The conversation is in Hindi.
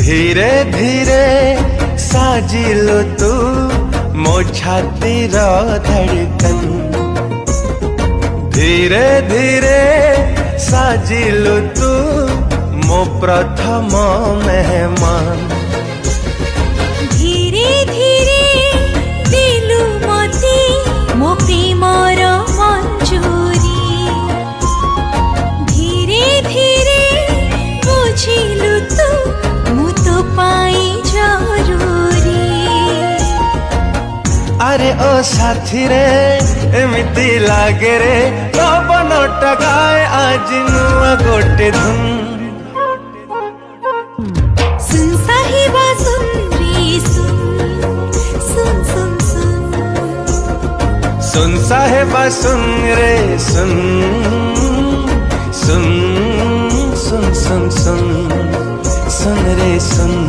धीरे धीरे साजिलु तू मो छातीर धड़कन। धीरे धीरे साजिलु तू मो प्रथम मेहमान। धीरे धीरे दिलु मते मो प्रेमर मंजूरी। धीरे धीरे बुझिलु तू मु तो पाई जरूरी। अरे ओ साथी रे एमिति लागे रे पवन टगाए आज नुआ गोटे धुन। सुन साहिबा सुन रे सुन, सुन सुन सुन। सुन साहिबा सुन रे सुन, सुन सुन सुन सुन सुन रे सुन।